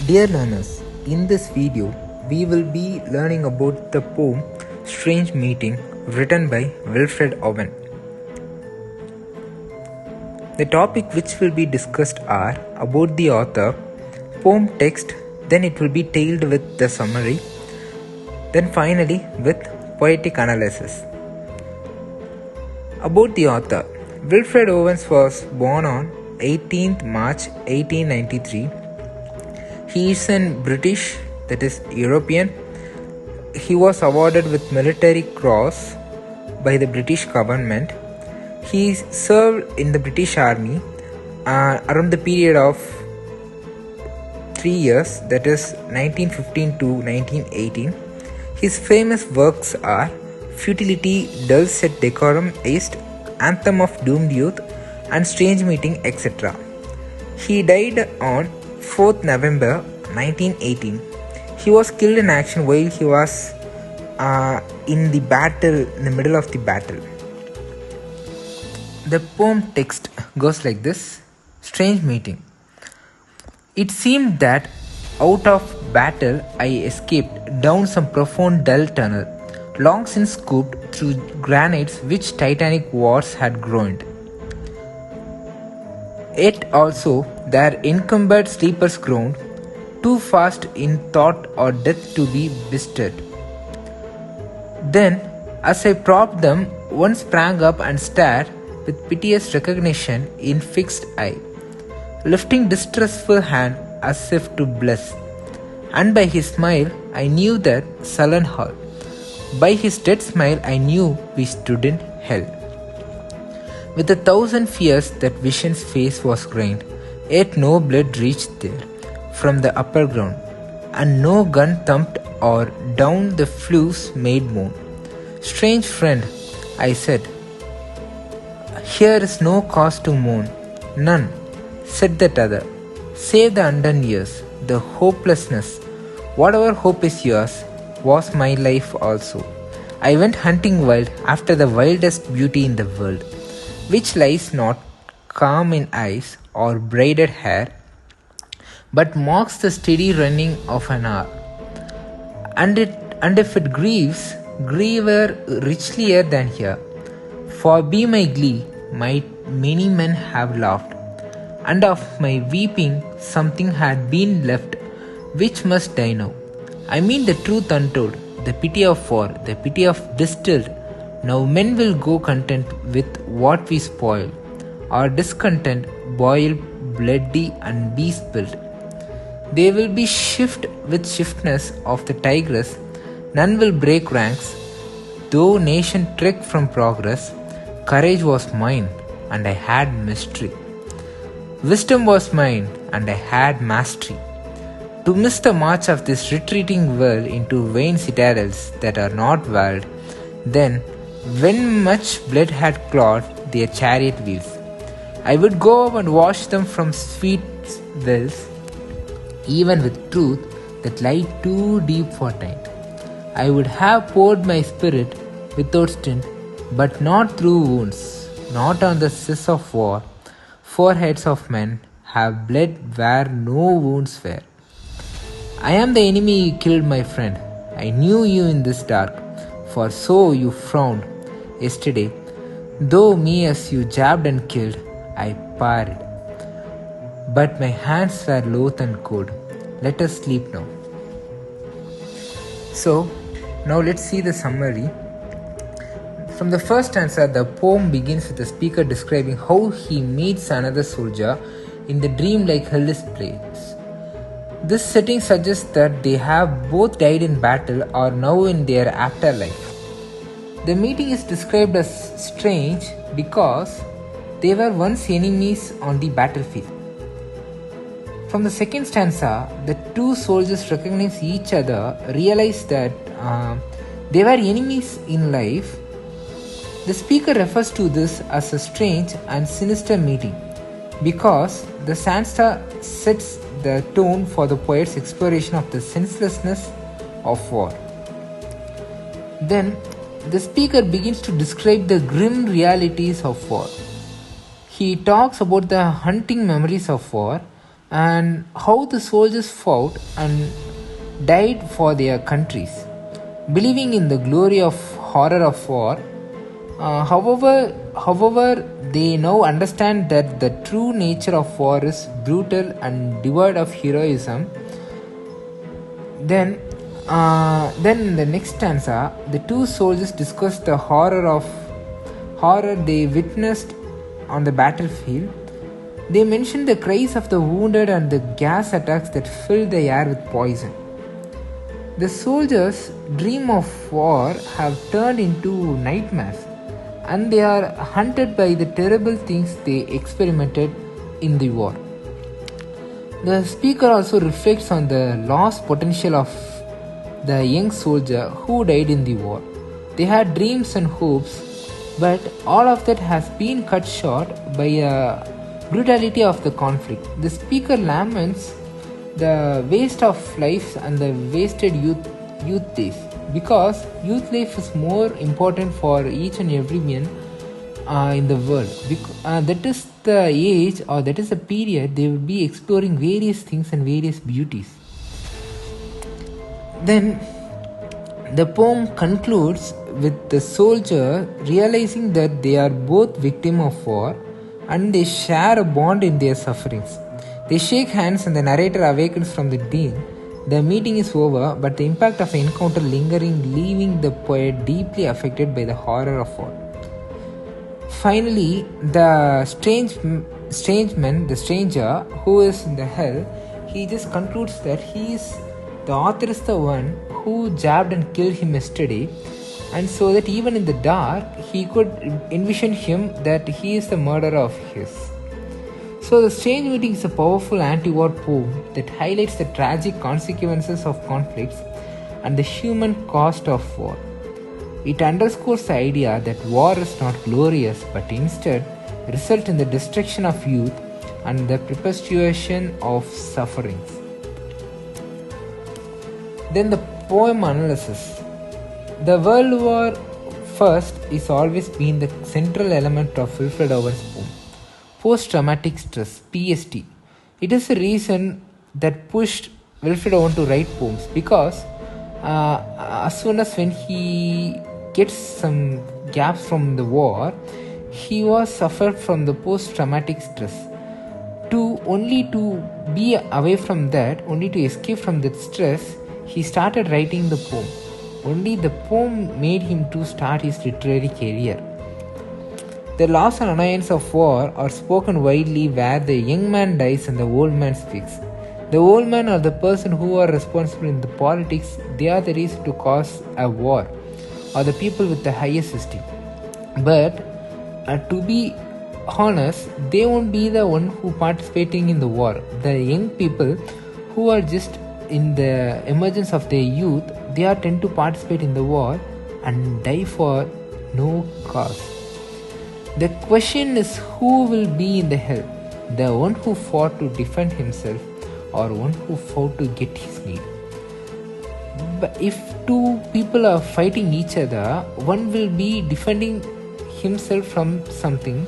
Dear learners, in this video, we will be learning about the poem Strange Meeting written by Wilfred Owen. The topic which will be discussed are about the author, poem text, then it will be tailed with the summary, then finally with poetic analysis. About the author, Wilfred Owen was born on 18th March 1893. He is an British, that is European. He was awarded with Military Cross by the British government. He served in the British Army around the period of 3 years, that is 1915 to 1918. His famous works are Futility, Dulcet Decorum Est, Anthem of Doomed Youth, and Strange Meeting, etc. He died on 4th November 1918. He was killed in action while he was in the middle of the battle. The poem text goes like this. Strange Meeting. It seemed that out of battle I escaped down some profound dull tunnel, long since scooped through granites which titanic wars had groaned. Yet also there encumbered sleepers groaned, too fast in thought or death to be bestirred. Then, as I propped them, one sprang up and stared with piteous recognition in fixed eye, lifting distressful hand as if to bless. And by his smile I knew that sullen hall. By his dead smile I knew we stood in hell. With 1,000 fears that vision's face was grained, yet no blood reached there from the upper ground, and no gun thumped or down the flues made moan. Strange friend, I said, here is no cause to mourn. None, said that other, save the undone years, the hopelessness. Whatever hope is yours was my life also. I went hunting wild after the wildest beauty in the world, which lies not calm in eyes or braided hair, but mocks the steady running of an hour. And if it grieves, griever richlier than here. For be my glee, many men have laughed, and of my weeping something had been left, which must die now. I mean the truth untold, the pity of war, the pity of distilled. Now men will go content with what we spoil, or discontent boil bloody and be spilled. They will be shift with shiftness of the tigress, none will break ranks. Though nation trek from progress, courage was mine and I had mystery. Wisdom was mine and I had mastery. To miss the march of this retreating world into vain citadels that are not walled, then, when much blood had clawed their chariot wheels, I would go and wash them from sweet wells, even with truth that lay too deep for taint. I would have poured my spirit without stint, but not through wounds, not on the cess of war. Foreheads of men have bled where no wounds were. I am the enemy you killed, my friend. I knew you in this dark, for so you frowned yesterday. Though me as you jabbed and killed, I parried. But my hands were loath and cold. Let us sleep now. So, now let's see the summary. From the first stanza, the poem begins with the speaker describing how he meets another soldier in the dream-like hellish place. This setting suggests that they have both died in battle or now in their afterlife. The meeting is described as strange because they were once enemies on the battlefield. From the second stanza, the two soldiers recognize each other, realize that they were enemies in life. The speaker refers to this as a strange and sinister meeting because the stanza sets the tone for the poet's exploration of the senselessness of war. Then, the speaker begins to describe the grim realities of war. He talks about the hunting memories of war and how the soldiers fought and died for their countries, believing in the glory of horror of war. However, they now understand that the true nature of war is brutal and devoid of heroism. Then in the next stanza, the two soldiers discuss the horror they witnessed on the battlefield. They mention the cries of the wounded and the gas attacks that filled the air with poison. The soldiers' dream of war have turned into nightmares, and they are haunted by the terrible things they experimented in the war. The speaker also reflects on the lost potential of the young soldier who died in the war. They had dreams and hopes, but all of that has been cut short by a brutality of the conflict. The speaker laments the waste of lives and the wasted youth days, because youth life is more important for each and every man in the world. That is the age, or that is the period they will be exploring various things and various beauties. Then the poem concludes with the soldier realizing that they are both victims of war and they share a bond in their sufferings. They shake hands and the narrator awakens from the dream. The meeting is over, but the impact of the encounter lingering, leaving the poet deeply affected by the horror of war. Finally, the stranger who is in the hell, he just concludes that the author is the one who jabbed and killed him yesterday, and so that even in the dark he could envision him that he is the murderer of his. So the strange meeting is a powerful anti-war poem that highlights the tragic consequences of conflicts and the human cost of war. It underscores the idea that war is not glorious, but instead results in the destruction of youth and the perpetuation of sufferings. Then the poem analysis. The World War First is always been the central element of Wilfred Owen's poem. Post-traumatic stress, PST. It is the reason that pushed Wilfred Owen to write poems, because as soon as when he gets some gaps from the war, he was suffered from the post-traumatic stress. Only to be away from that, only to escape from that stress, he started writing the poem. Only the poem made him to start his literary career. The loss and annoyance of war are spoken widely, where the young man dies and the old man speaks. The old man, or the person who are responsible in the politics, they are the reason to cause a war, or the people with the highest esteem. But to be honest, they won't be the one who participating in the war. The young people who are just in the emergence of their youth, they are tend to participate in the war and die for no cause. The question is, who will be in the hell? The one who fought to defend himself, or one who fought to get his need? But if two people are fighting each other, one will be defending himself from something,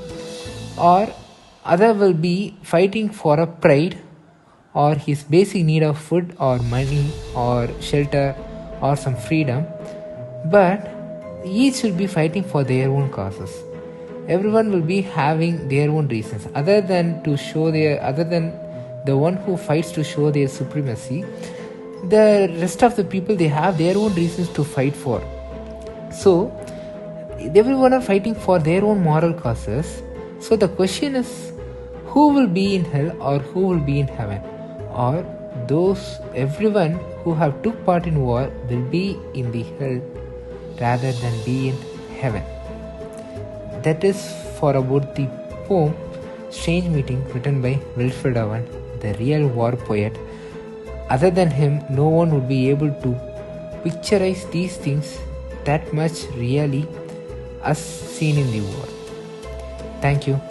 or other will be fighting for a pride or his basic need of food or money or shelter or some freedom. But each will be fighting for their own causes. Everyone will be having their own reasons, other than the one who fights to show their supremacy. The rest of the people, they have their own reasons to fight for. So everyone are fighting for their own moral causes. So the question is, who will be in hell or who will be in heaven? Or everyone who have took part in war will be in the hell rather than be in heaven. That is for about the poem Strange Meeting, written by Wilfred Owen, the real war poet. Other than him, no one would be able to picturize these things that much really as seen in the war. Thank you.